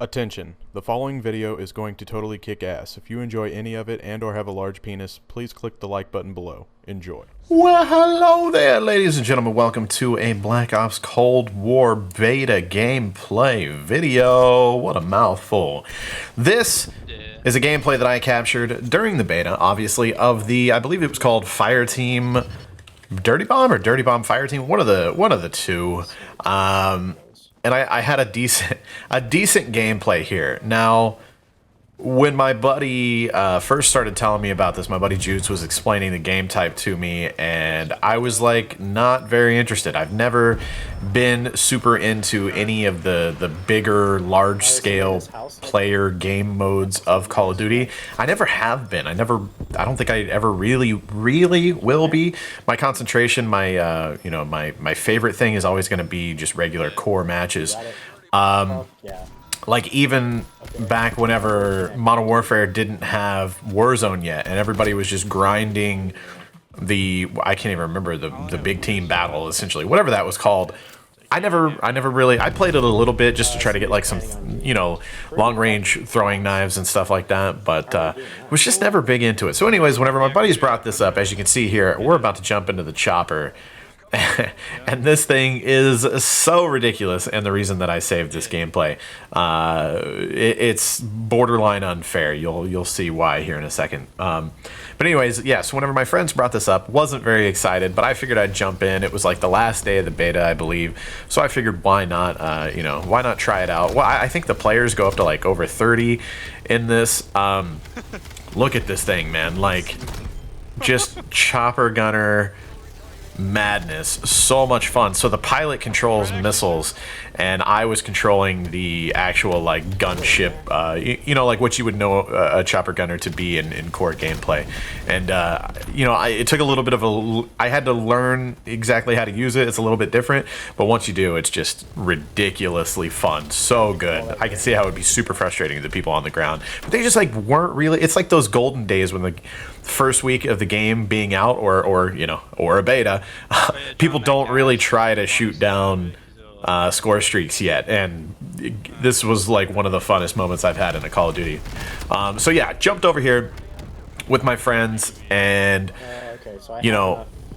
Attention, the following video is going to totally kick ass. If you enjoy any of it and or have a large penis, please click the like button below. Enjoy. Well, hello there, ladies and gentlemen. Welcome to a Black Ops Cold War beta gameplay video. What a mouthful. This is a gameplay that I captured during the beta, obviously, of the, I believe it was called Fireteam Dirty Bomb or Dirty Bomb Fireteam, one of the two. And I had a decent gameplay here. Now, when my buddy first started telling me about this, my buddy Jutes was explaining the game type to me, and I was like not very interested. I've never been super into any of the bigger, large-scale player game modes of Call of Duty. I never have been. I don't think I ever really will be. My concentration, my favorite thing is always going to be just regular core matches. Like even back whenever Modern Warfare didn't have Warzone yet, and everybody was just grinding I can't even remember the big team battle, essentially, whatever that was called. I played it a little bit just to try to get like some, long range throwing knives and stuff like that, but was just never big into it. So anyways, whenever my buddies brought this up, as you can see here, we're about to jump into the chopper. And this thing is so ridiculous, and the reason that I saved this gameplay, it's borderline unfair. You'll see why here in a second. But anyways, yeah, so whenever my friends brought this up, wasn't very excited, but I figured I'd jump in. It was like the last day of the beta, I believe, so I figured why not, why not try it out? Well, I think the players go up to like over 30 in this. Look at this thing, man, like just chopper gunner madness. So much fun. So the pilot controls missiles, and I was controlling the actual like gunship, like what you would know a chopper gunner to be in core gameplay. And it took a little bit of I had to learn exactly how to use it. It's a little bit different, but once you do, it's just ridiculously fun. So good. I can see how it would be super frustrating to the people on the ground, but they just like weren't really. It's like those golden days when the first week of the game being out, or a beta, people don't really try to shoot down score streaks yet, and this was like one of the funnest moments I've had in a Call of Duty. So yeah, jumped over here with my friends, and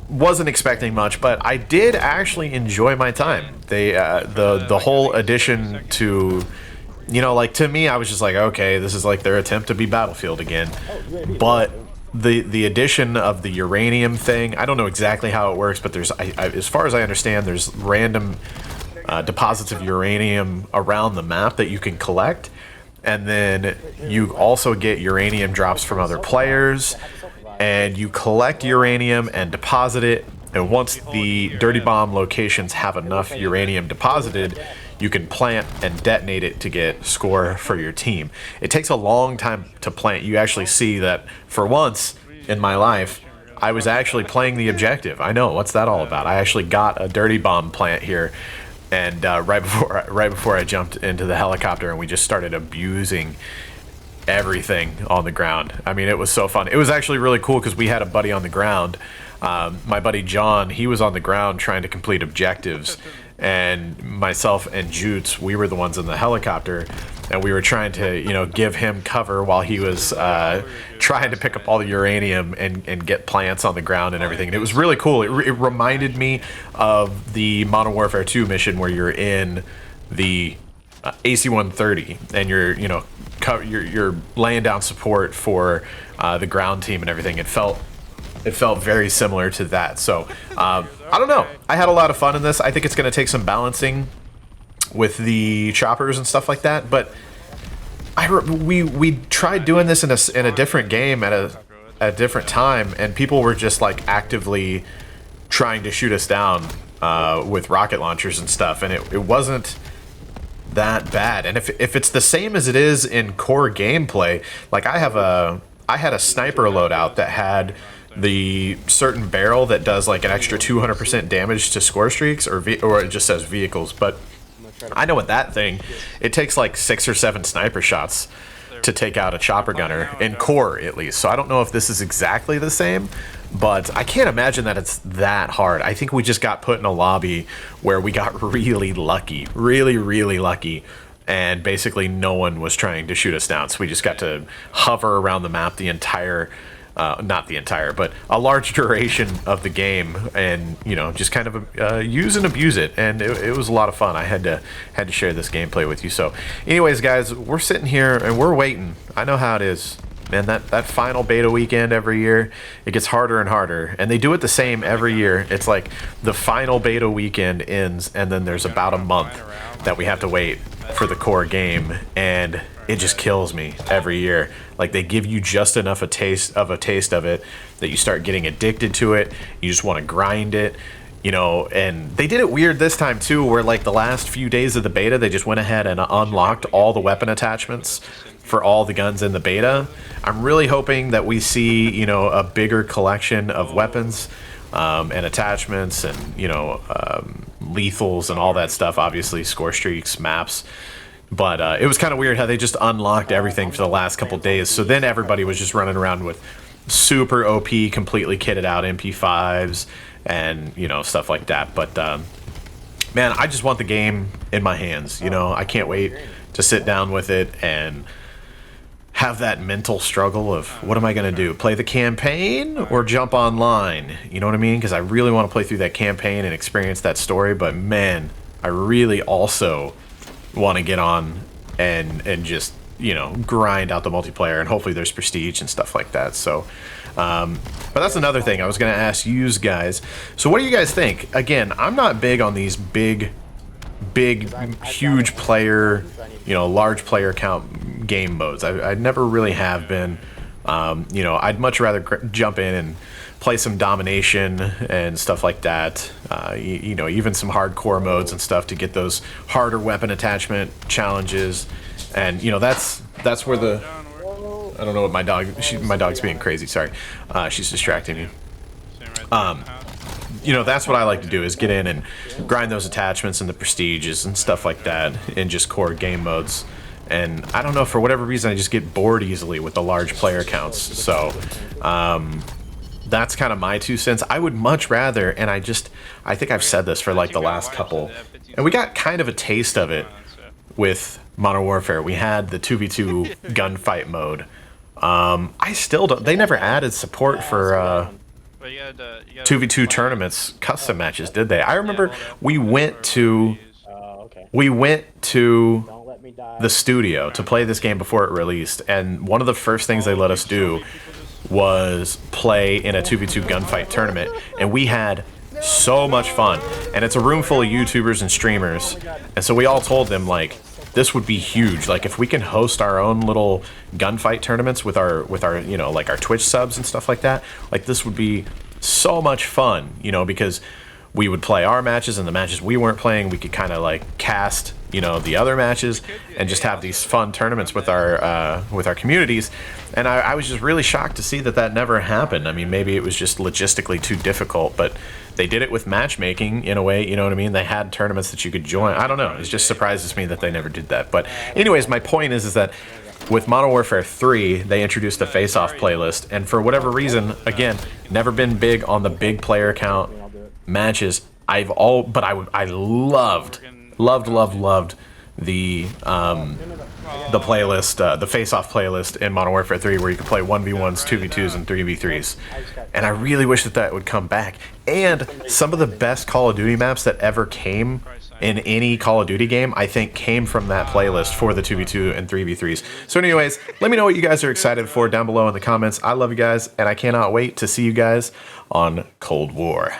wasn't expecting much, but I did actually enjoy my time. The whole addition to, to me, I was just like, okay, this is like their attempt to be Battlefield again, but the addition of the uranium thing, I don't know exactly how it works, but there's, as far as I understand, there's random deposits of uranium around the map that you can collect, and then you also get uranium drops from other players, and you collect uranium and deposit it, and once the Dirty Bomb locations have enough uranium deposited, you can plant and detonate it to get score for your team. It takes a long time to plant. You actually see that for once in my life, I was actually playing the objective. I know, what's that all about? I actually got a Dirty Bomb plant here, and right before I jumped into the helicopter, and we just started abusing everything on the ground. I mean, it was so fun. It was actually really cool because we had a buddy on the ground. My buddy John, he was on the ground trying to complete objectives, and myself and Jutes, we were the ones in the helicopter, and we were trying to, give him cover while he was trying to pick up all the uranium and get plants on the ground and everything. And it was really cool. It reminded me of the Modern Warfare 2 mission where you're in the AC-130 and you're laying down support for the ground team and everything. It felt very similar to that. So I don't know. I had a lot of fun in this. I think it's going to take some balancing with the choppers and stuff like that. But we tried doing this in a different game at a different time, and people were just like actively trying to shoot us down with rocket launchers and stuff, and it wasn't that bad. And if it's the same as it is in core gameplay, like I had a sniper loadout that had the certain barrel that does like an extra 200% damage to score streaks, or it just says vehicles, but I know with that thing, it takes like 6 or 7 sniper shots to take out a chopper gunner, in core at least. So I don't know if this is exactly the same, but I can't imagine that it's that hard. I think we just got put in a lobby where we got really lucky, really lucky, and basically no one was trying to shoot us down. So we just got to hover around the map the entire, not the entire, but a large duration of the game, and you know, just kind of use and abuse it. And it was a lot of fun. I had to share this gameplay with you. So, anyways, guys, we're sitting here and we're waiting. I know how it is. Man, that final beta weekend every year, it gets harder and harder. And they do it the same every year. It's like the final beta weekend ends, and then there's about a month that we have to wait for the core game. And it just kills me every year. Like, they give you just enough a taste of it that you start getting addicted to it. You just want to grind it. You know, and they did it weird this time too, where like the last few days of the beta, they just went ahead and unlocked all the weapon attachments for all the guns in the beta. I'm really hoping that we see, you know, a bigger collection of weapons and attachments, and, you know, lethals and all that stuff, obviously score streaks, maps. But it was kind of weird how they just unlocked everything for the last couple days. So then everybody was just running around with super OP, completely kitted out MP5s and, you know, stuff like that. But man, I just want the game in my hands. You know, I can't wait to sit down with it and have that mental struggle of, what am I going to do? Play the campaign or jump online? You know what I mean? Because I really want to play through that campaign and experience that story. But man, I really also want to get on and just, you know, grind out the multiplayer, and hopefully there's prestige and stuff like that. So but that's another thing I was going to ask you guys. So what do you guys think? Again, I'm not big on these big huge player, you know, large player count game modes. I never really have been. You know, I'd much rather jump in and play some domination and stuff like that. You know, even some hardcore modes and stuff to get those harder weapon attachment challenges. And you know, that's where the, I don't know what my dog's being crazy. Sorry, she's distracting me. You know, that's what I like to do, is get in and grind those attachments and the prestiges and stuff like that in just core game modes. And I don't know, for whatever reason, I just get bored easily with the large player counts. So that's kind of my 2 cents. I would much rather, and I think I've said this for like the last couple, and we got kind of a taste of it with Modern Warfare. We had the 2v2 gunfight mode. I still don't, they never added support for 2v2 tournaments, custom matches, did they? I remember we went to the studio to play this game before it released, and one of the first things they let us do was play in a 2v2 gunfight tournament, and we had so much fun. And it's a room full of YouTubers and streamers, and so we all told them, like, this would be huge. Like, if we can host our own little gunfight tournaments with our you know, like our Twitch subs and stuff like that, like, this would be so much fun, you know, because we would play our matches, and the matches we weren't playing, we could kind of like cast, you know, the other matches, and just have these fun tournaments with our communities. And I was just really shocked to see that never happened. I mean, maybe it was just logistically too difficult, but they did it with matchmaking in a way, you know what I mean? They had tournaments that you could join. I don't know, it just surprises me that they never did that. But anyways, my point is that with Modern Warfare 3, they introduced a face-off playlist, and for whatever reason, again, never been big on the big player count matches. I loved the playlist, the face-off playlist in Modern Warfare 3, where you could play 1v1s, 2v2s, and 3v3s. And I really wish that would come back. And some of the best Call of Duty maps that ever came in any Call of Duty game, I think, came from that playlist for the 2v2 and 3v3s. So anyways, let me know what you guys are excited for down below in the comments. I love you guys, and I cannot wait to see you guys on Cold War.